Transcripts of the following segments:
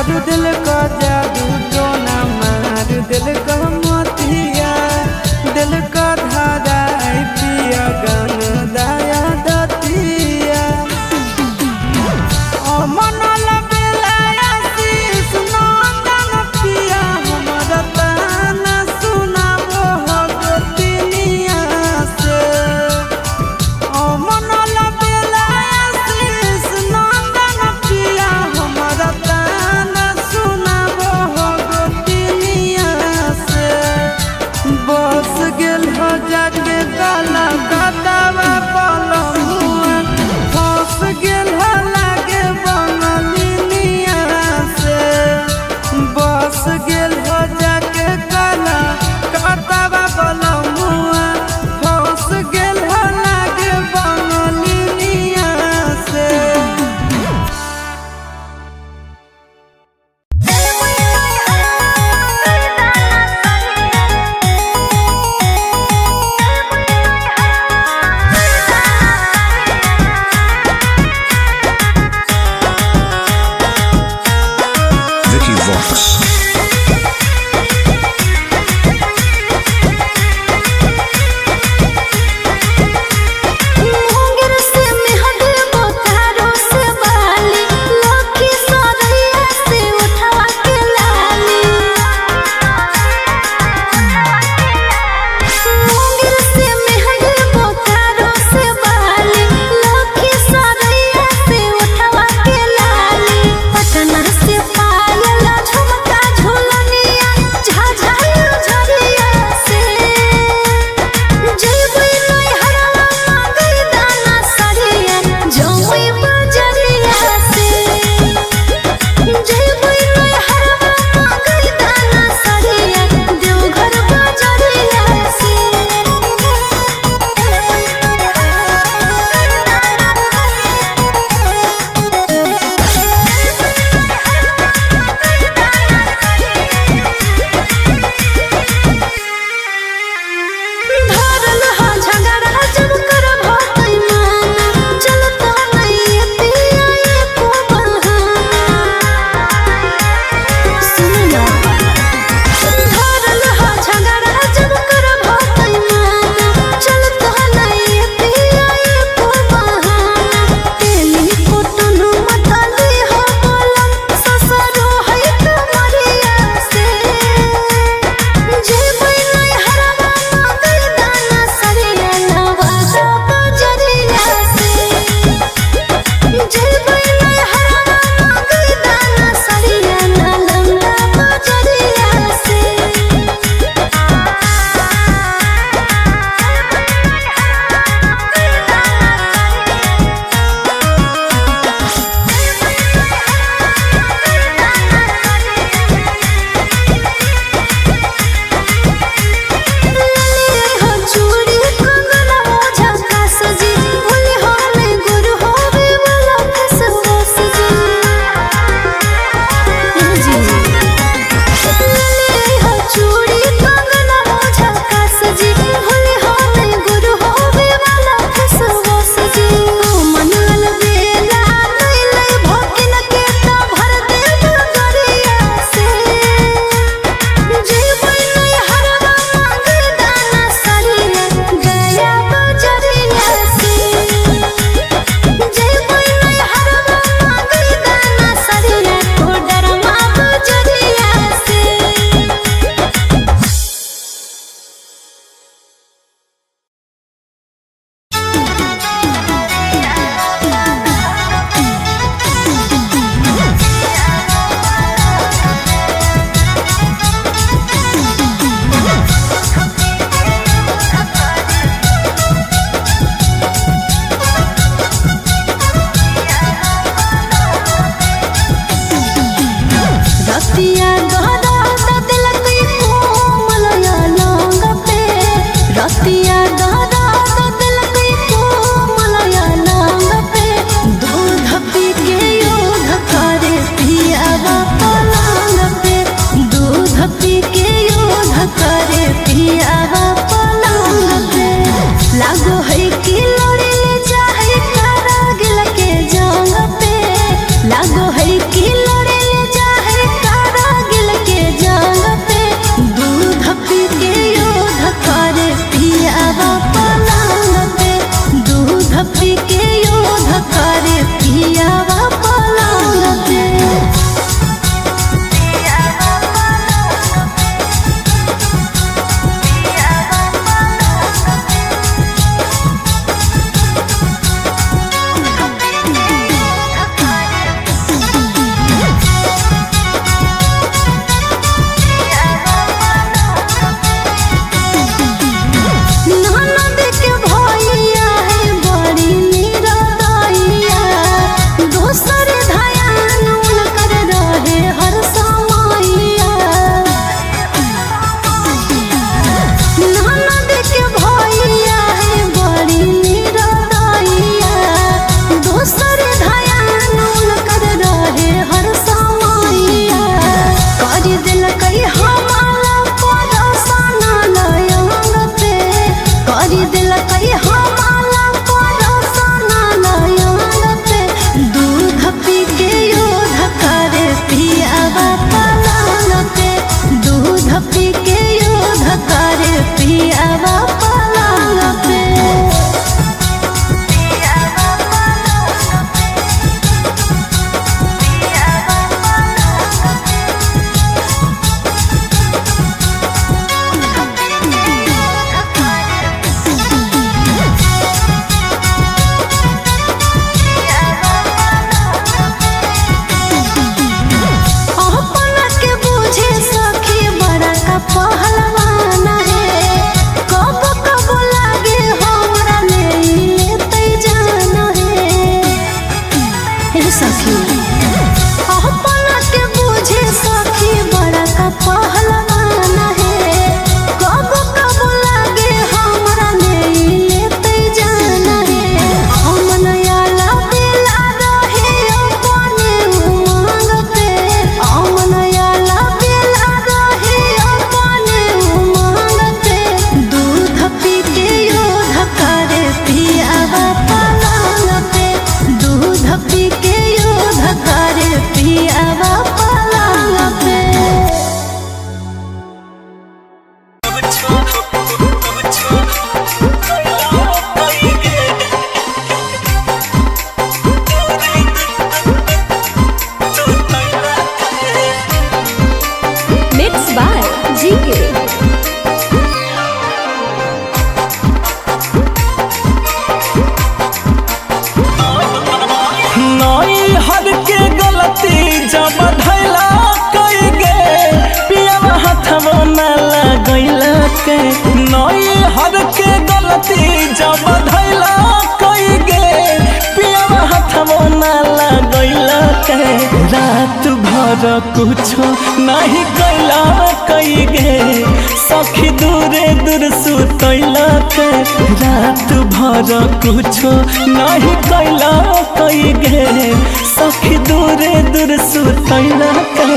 कर दिल का जादू टोना मार दिल का मोतिया दिल का धारा पिया गन दया दतिया ओ मनल बेलाया शीश नंदन पिया हमर ताना सुनाबो हो गोतिनिया से ओ मनल बेलाया शीश नंदन पिया हमर ताना सुनाबो हो गोतिनिया से। हे सखी अपना के बुझे सखी बड़ा का पहलवान है कब कब लागे हमरा नहीं लेते जाना है हम नया बेला रहे अपने उमंग पे हम नया बेला रहे अपने उमंग पे दूध पी के योध करे पियावा पलंग पे दूध पी के योध करे पियावा पलंग पे। Mixed by GK. नई हर के गलती जब धैला कई गे पियावा हथवा न लगैला के नई हर के गलती जब धैला कई गे पियावा हथवा न लगैला के रात भर कुछो नहीं कैला कई गे सखी दूरे दूर सुतैला के रात भर कुछो नहीं कैला कई गे सखी दूरे दूर सुतैला के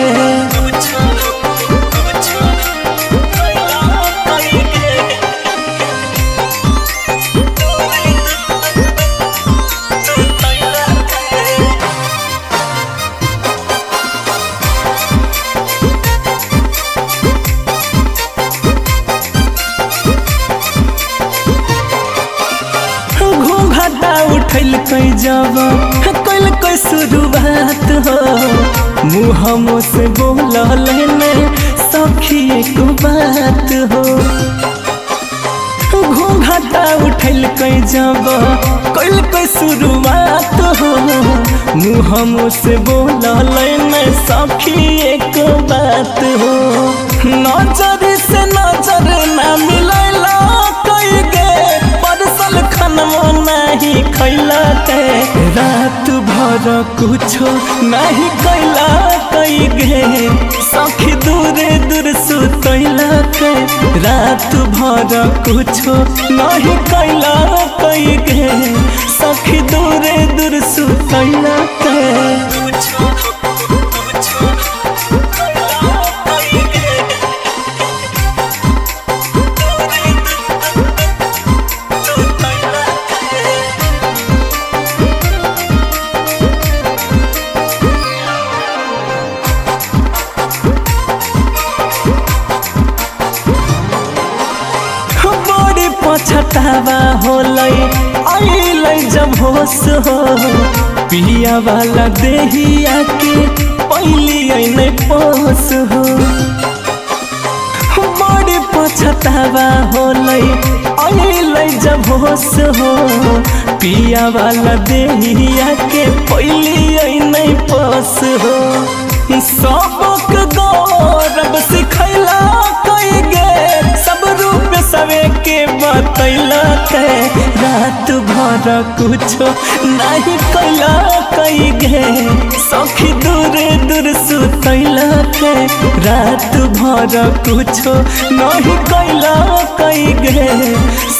उठल कई जब कल कोई शुरुआत हो मुँह से बोलल ने सखी एक बात हो घूंघटा उठल कई जब कल कोई शुरुआत हो मुँह से बोलल ने सखी एक बात हो नजर से नजर न मिलैला कई गे परसल खनमो नहीं खैला के रात भर कुछो नहीं कैला कई गे सखी दूरे दूर सुतैला के रात भर कुछो नहीं कैला कई गे सखी दूरे दूर सुतैला के पछतावा होलै आइलै जब होश हो पिया वाला देहिया के पहली ऐने पोस हो बड़ी पछतावा होलै आइलै जब होश हो पिया वाला देहिया के पहली ऐने पोस हो सबक गौरव सिखैला कई गे सब रूप सवे के बतैला के रात भर कुछो नहीं कैला कई गे सखी दूरे दूर सुतैला के रात भर कुछो नहीं कैला कई गे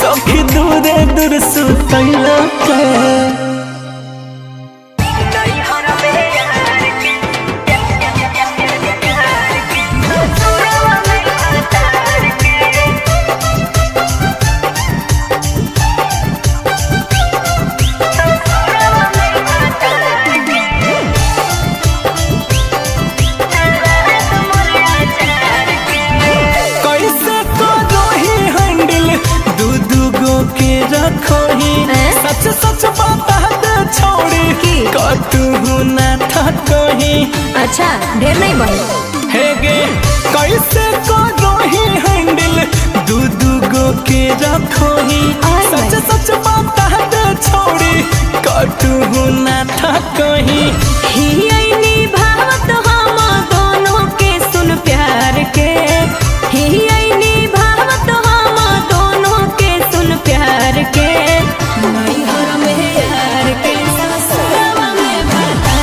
सखी दूरे दूर सुतैला के सच सच बात छोड़ी कतहु ना था कहीं। अच्छा ढेर नहीं बनी हे गे कैसे करोही हैंडल दू गो के रखोही सच सच बात छोड़ी कतहु ना था कहीं। ही भावत हम दोनों के सुन प्यार के ही भावत हम दोनों के सुन प्यार के नैहर में यार के ससुरवा में भटा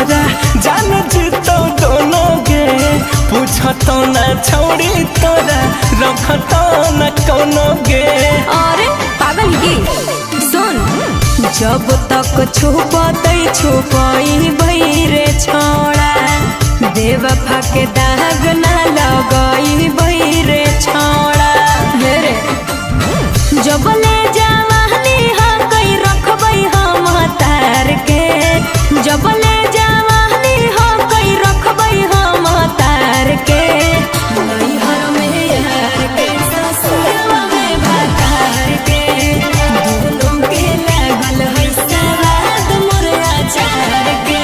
तोरा जान जीतो दोनों गे पूछतो ना छोड़ी तोरा रखतो ना कोनो गे। अरे पागल की सुन, जब तक छुपतै छुपई बैरे छोड़ा, बेवफा के दाग ना लगई बैरे छोड़ा। हे रे जब ले जवानी हा कई रखबै हम तार के, जब ले जवानी हा कई रखबै हम तार के। नैहर में यार के ससुरवा में भतार के, दोनों के लागल है सवाद मोर अचार के।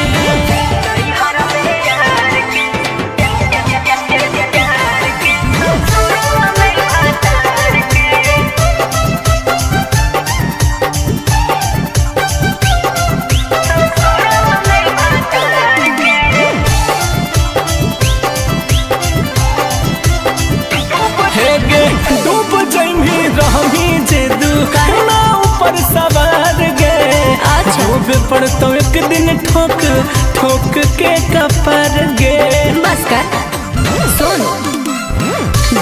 नैहर में यार के ससुरवा में भतार के। हे गे डूब जइमी रहमी जे दू ना ऊपर सवार गे। अच्छा। डूबे पर तो एक दिन ठोक ठोक के कपर गे। बस कर सुन,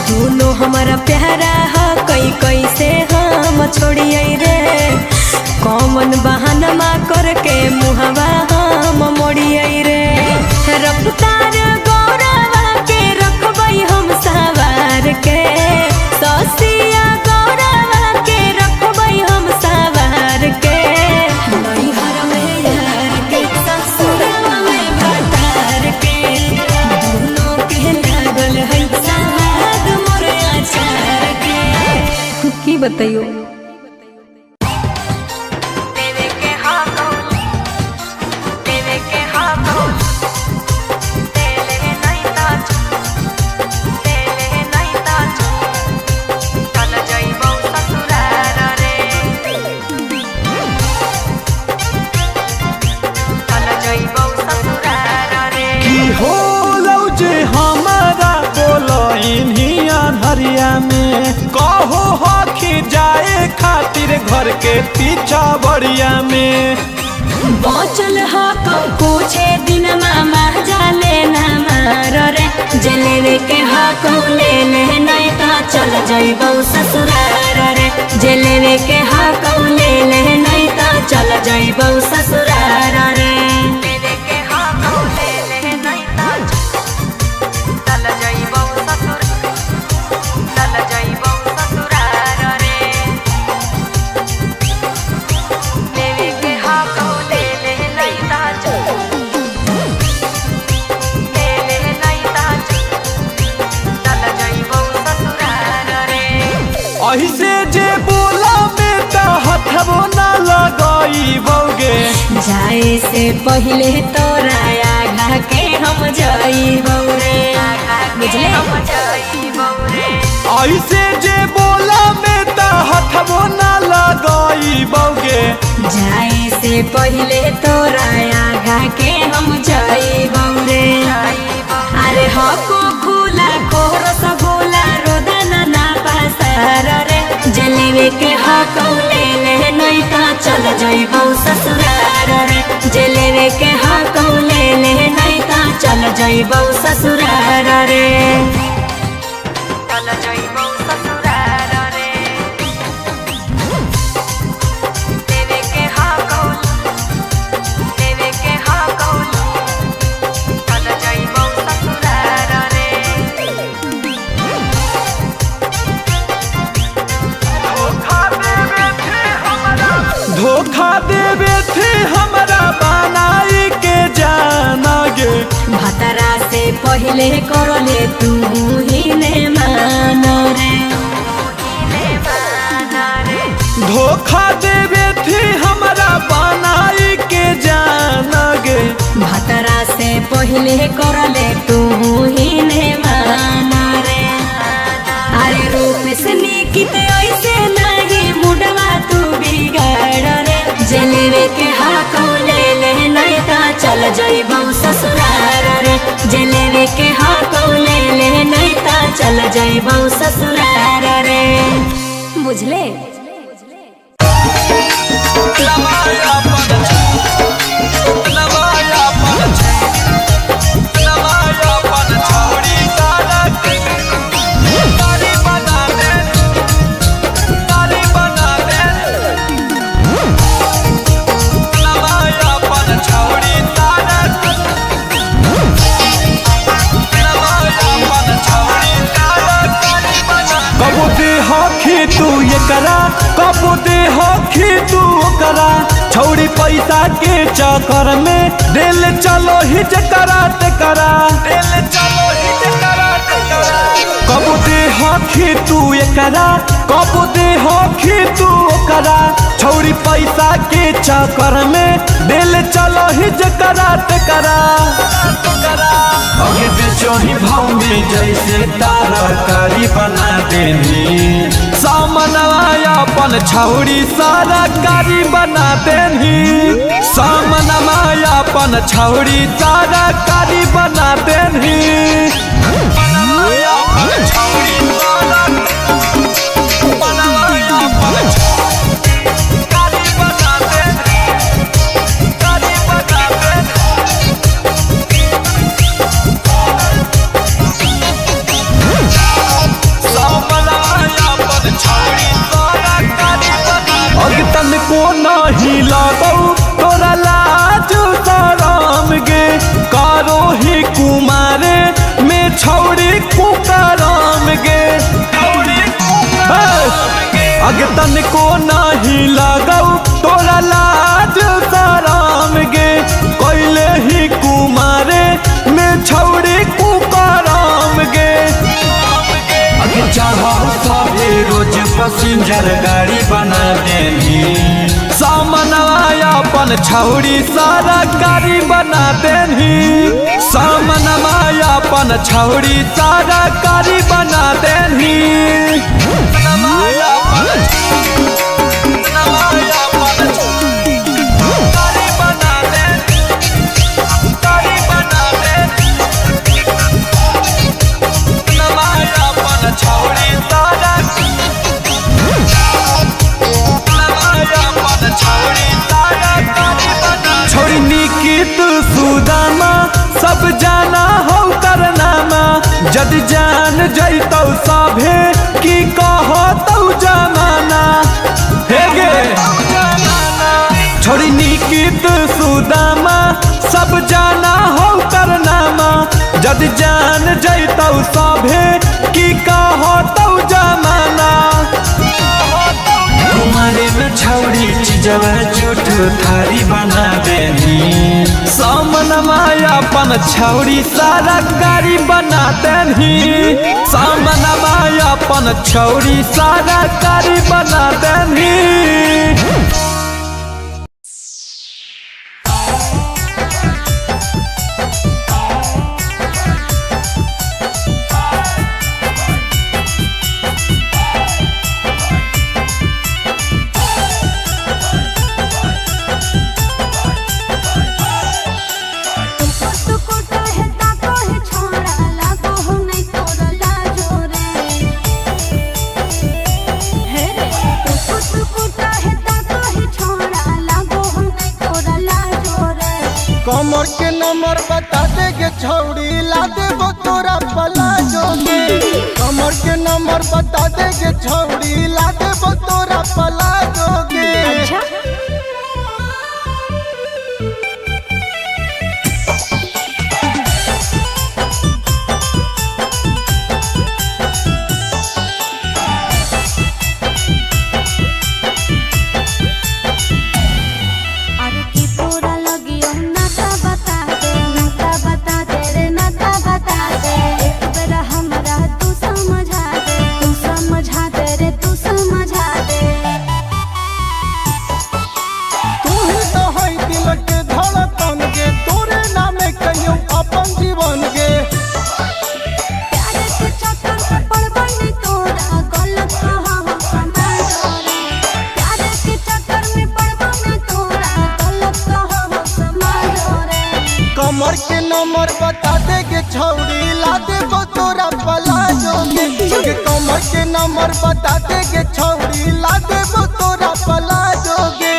दोनों हमारा प्यारा है कई कैसे हम छोड़िए रे, कॉमन बहानमा करके मुहवा हम मोड़िए रे। रफ्तार गौरवा के रखबै हम सवार के, ससिया गौरवा के रखबै हम सवार के। नैहर में यार के ससुरवा में भतार के, दोनों के लागल है सवाद मोर अचार के। की बताइयो देवे के हाथों देवे के हाथों तेले नहीं ताज तेले नहीं ताज चल जाइबो ससुरार रे, चल जाइबो ससुरार रे। की हो लौ जे हमारा बोलहिन हरिया में कहो हखी जाए खातिर घर के पीछा बड़िया में। बचल ह कुछे दिन मामा जाले ना मार रे, जलेवे के हक ले ले नहीं तो चल जाइबो ससुरार रे, जलेवे के हक ले ले नहीं तो चल जाइबो ससुरार रे। जलेवे के हक ले ले नहीं तो चल जाइबो चल जाइबो ससुरार रे। देवे के हक ले ले नहीं तो ले ले नहीं तो चल जाइबो ससुरार रे। ऐसे जे बोला में त हथबो ना लगाई बौगे। जाए से पहले तोरा आगा के हम जाइबो रे, बुझले हम जाइबो रे। ऐसे जे बोला में त हथबो ना लगाई बौगे। जाए से पहले तोरा आगा के हम जाइबो रे। अरे हको खुला कोहर सगोला रोदना ना पासार रे, जलेवे के हक ले ले नहीं तो चल जाइबो ससुरार रे, जलेवे के हक ले ले नहीं तो चल जाइबो ससुरार रे, चल जाइबो ससुरार रे। देवे के हक चल जाइबो ससुरार रे। धोखा देवे थे हमरा बनाई के जाना गे। भतरा से पहले करले तू ही ने मान रे, धोखा देवे थे हमरा बनाई के जाना गे। भतरा से पहले करले तू ही ने मान रे। अरे रूप से निकित ऐसे नहीं मुडवा तू बिगाड़ रे, जलेवे के हक ले ले नहीं तो चल जाइबो ससुरार रे, जलेवे के हक ले ले नहीं तो चल जाइबो ससुरार रे। बुझले लवाया पर कब दे होखी तू ओकरा छौड़ी पैसा के चक्कर में दिल चलो ही करा ते करा दिल चलो ही करा ते करा कब दे होखी तू एकरा कब दे होखी तू ओकरा छौड़ी पैसा के चक्कर में दिल चलो ही करा ते करा अगे बेचोही भाव में जैसे तरकारी बना देनी सामनवा अपन छौड़ी सारा कारी बना देनी सामनवा अपन छौड़ी सारा कारी बना देनी तन को नहीं लगौ तोरा लाज शरम गे कारो ही कुमारे में छौड़ी कुकरम गे अगे तन को नहीं लगौ तोरा लाज शरम गे कैले ही कुमारे में छौड़ी कुकरम गे अगे चढ़ा सबे रोज पैसेंजर गाड़ी बना देनी सामनवा अपन छौड़ी सारा गाड़ी बना देनी सामनवा अपन छौड़ी सारा गाड़ी बना देनी छोड़ी निकित सुदामा सब जाना हो करनामा जद जान जैतौ सभे की कहतौ जमाना हे गे छोड़ी निकित सुदामा सब जाना हो करनामा जद जान जैतौ सभे की कहतौ जमाना तुम्हारे में छौड़ी चीजवा झूठ थारी बना देनी सामनमा अपन छौड़ी सारा गाड़ी बना देनी सामनमा अपन छौड़ी सारा गाड़ी बना देनी कमर के नंबर बता देगे छौड़ी ला देबो तोरा पलाजोगे कमर के नंबर बता देगे छौड़ी ला देबो तोरा पलाजोगे कमर के नंबर बता देगे छौड़ी ला देबो तोरा पलाजोगे कमर के नंबर बता देगे छौड़ी ला देबो तोरा पलाजोगे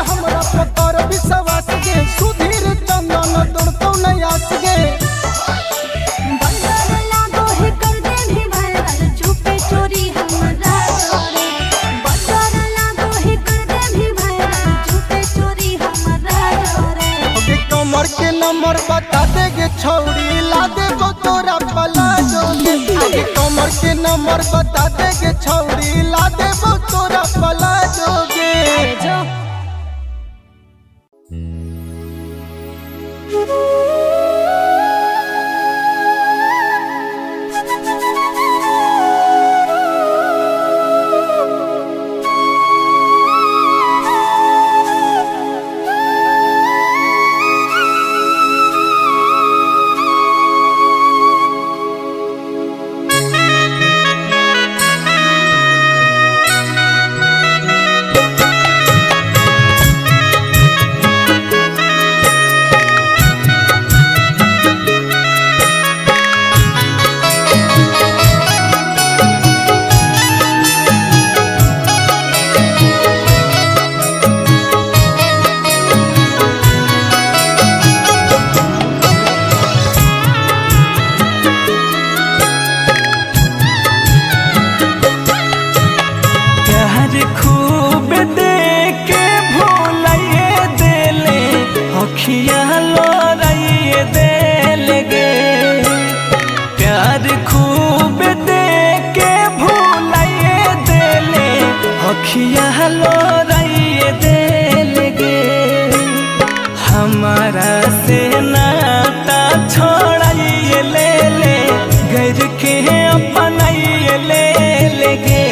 हमरा पतर विश्वास नंबर बता देगे छौड़ी ला देबो तोरा पला जोगे। हमारा से नाता छोड़ाइए ले ले घर के अपनाइए ले लेगे।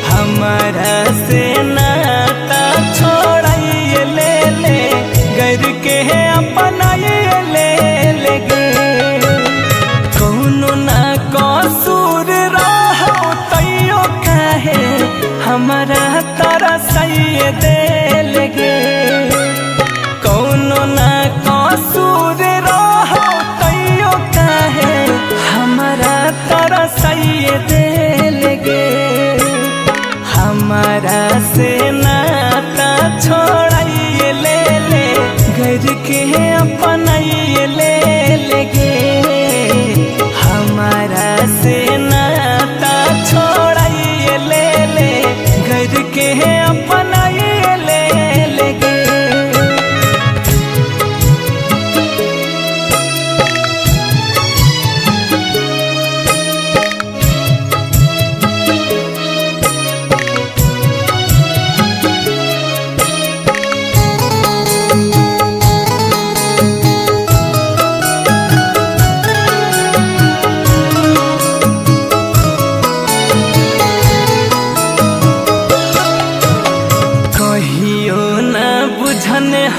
हमारा से नाता छोड़ाइए ले ले घर के अपनाइए ले लेगे। कौनो ना कसूर रहो तैयो काहे हमारा तरसइए दे लेगे। कौनो ना कसूर रहो तैयो काहे हमारा तरसइए दे लेगे। हमारा से नाता छोड़ाइए ले ले घर के अपनाइए ले लेगे। हमारा से नाता छोड़ाइए ले ले घर के अपनाइए ले लेगे।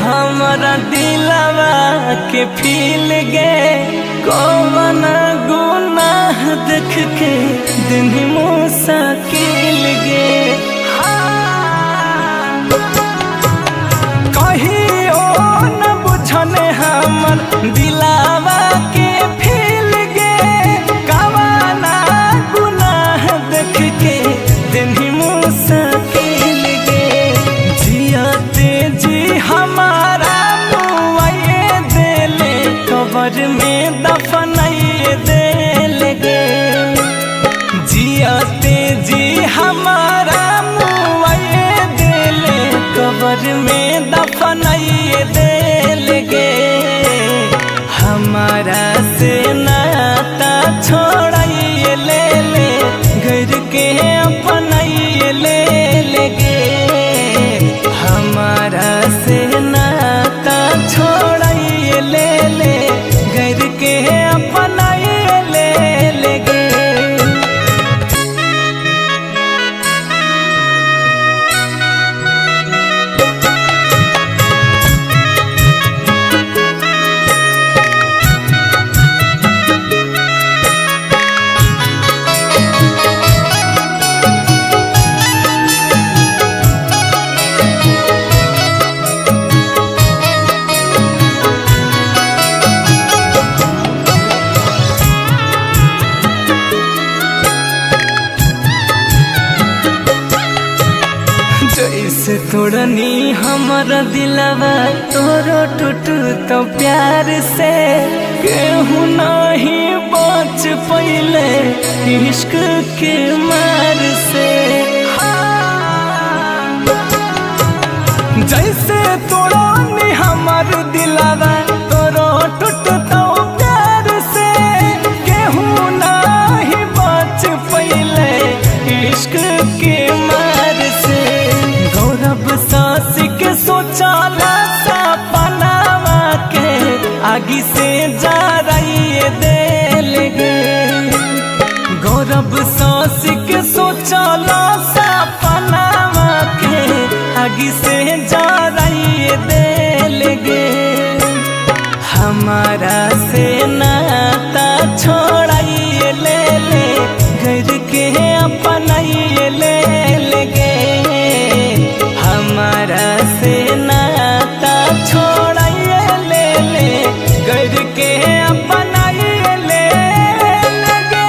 हमारा दिलवा के फील गे कौन गुनाह देख के दिन मुश्किल गे। कहियो न बुझने हमर दिलवा के फील गे कौन गुनाह देख के दिन मुश्किल गे। जियाते जी हमारा मुआए देले कब्र में दफनाइए दे लेगे। जियाते जी हमारा मुआए देले कब्र में दफनाइए दे लेगे। हमारा से नाता छोड़ाइए ले ले घर के अपनाइए ले लेगे। हमारा से नाता छोड़ाइए ले ले घर के अपनाइए ले लेगे। जैसे तोड़नी हमारा दिलवा तोरो टूट तो प्यार से केहू नहीं बच पइले इश्क के मार से। जैसे तोड़नी हमार दिलवा तोरो टूट तो प्यार से केहू नहीं बच जब सांस के सोचला सपनावा के आगे से जराइए दिल गे हमारा से नाता छोड़ाइए ले घर के अपनाइए ले गे हमारा से नाता छोड़ाइए ले घर के अपनाइए ले गे।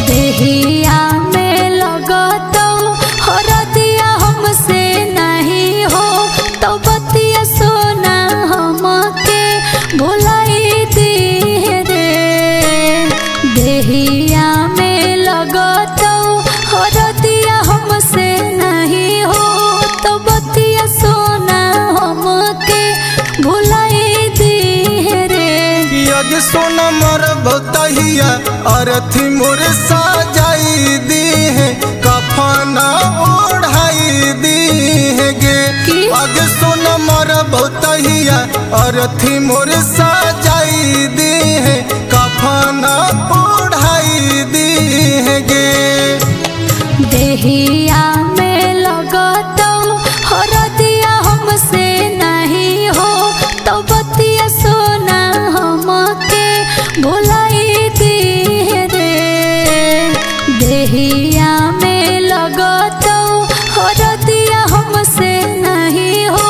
देहिया में लगतो हरदिया हमसे नहीं हो तो बतिया सोना हमके भुलाई दी रे देहिया में लगतो हरदिया हमसे नहीं हो तो बतिया सोना हमके भुलाई दी रे यज्ञ सोना मर बतहिया अरथी मोर साजाई दी है कफना ओढ़ाई दी है गे यज्ञ सोना मर बतहिया अरथी मोर साजाई दी है कफना ओढ़ाई दी है गे देहिया में लगतो हरदिया हमसे नहीं हो तो बतिया सोना हमके भुलाई दी रे देहिया में लगतो हरदिया हमसे नहीं हो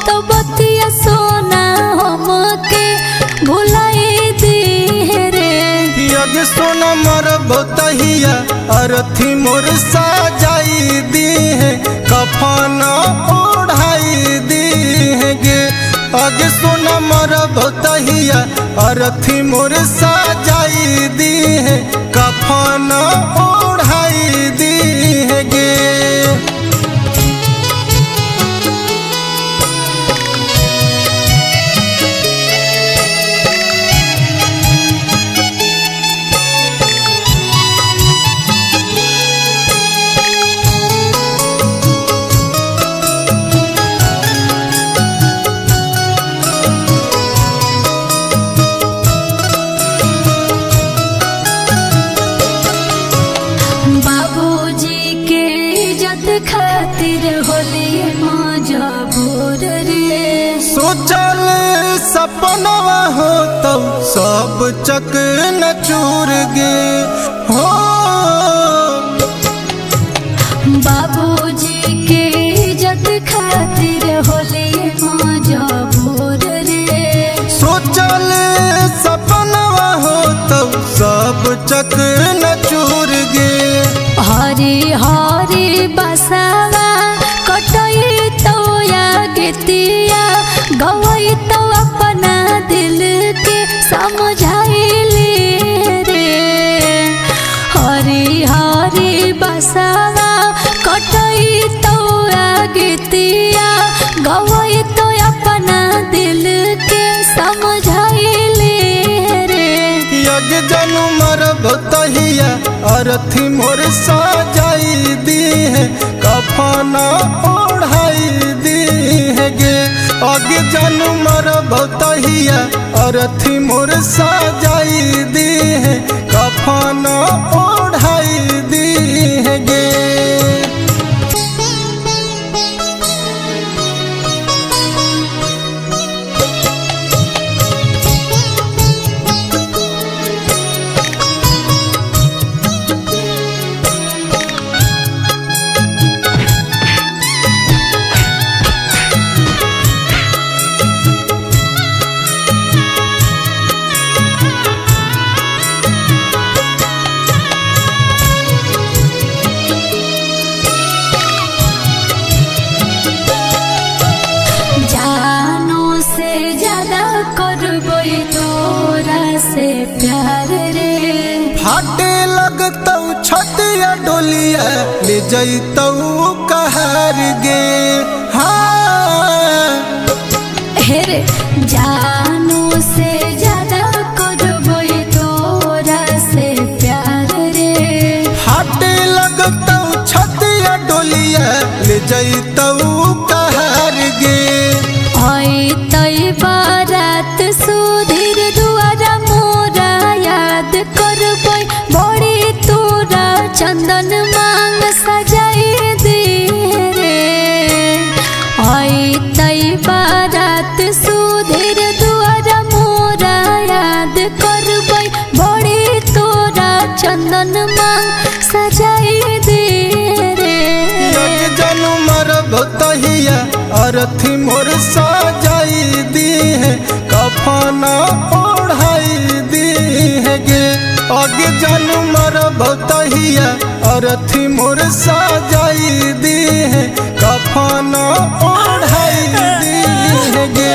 तो बतिया सोना हमके भुलाई दी रे यज्ञ सोना मर बतहिया अरथी मोर साजाई दी है कफना ओढ़ाई दी है गे यज्ञ सोना मर बतहिया अरथी मोर साजाई दी है कफना ओढ़ाई दी है गे बाबूजी के इज्जत खातिर होली मजबूर रे सोचल सपनवा हो तब सब चक न चूर गे हो बाबूजी के इज्जत खातिर होली मजबूर रे सोचल सपनवा हो तब सब चक न चूर गे हरी हरी बसावा कटई तो या गीतिया गवई तो अपना दिल के समझाइली रे हरी हरी बसावा कटई तो या गीतिया गवई तो अपना दिल के समझाइली रे यज्ञ जनु मर बतहिया अरथी मोर साजाई दी है कफना ओढ़ाई दी है गे यज्ञ जनु मर बतहिया अरथी मोर साजाई दी है कफना ओढ़ाई दी है गे डोलिया ले जैतौ कहर गे। हाँ हेरे जानू से ज्यादा करबै तोरा से प्यार रे। हाटे लगतौ छतिया डोलिया ले जैतौ कहर गे। तई बारात सुधीर दुआरा मोरा याद करबै बड़ी तोरा चंदन मांग सजाई दे रे। तई बारात सुधीर दुआरा मोरा याद करबै बड़ी तोरा चंदन मांग सजाई दे रे। जानू मरब तहिया अरथी मोर सजाई दी है कफना ओढ़ाई दी है गे। आगे जानू मरब तहिया अरथी मोर सजाई दी है कफना ओढ़ाई दी है गे।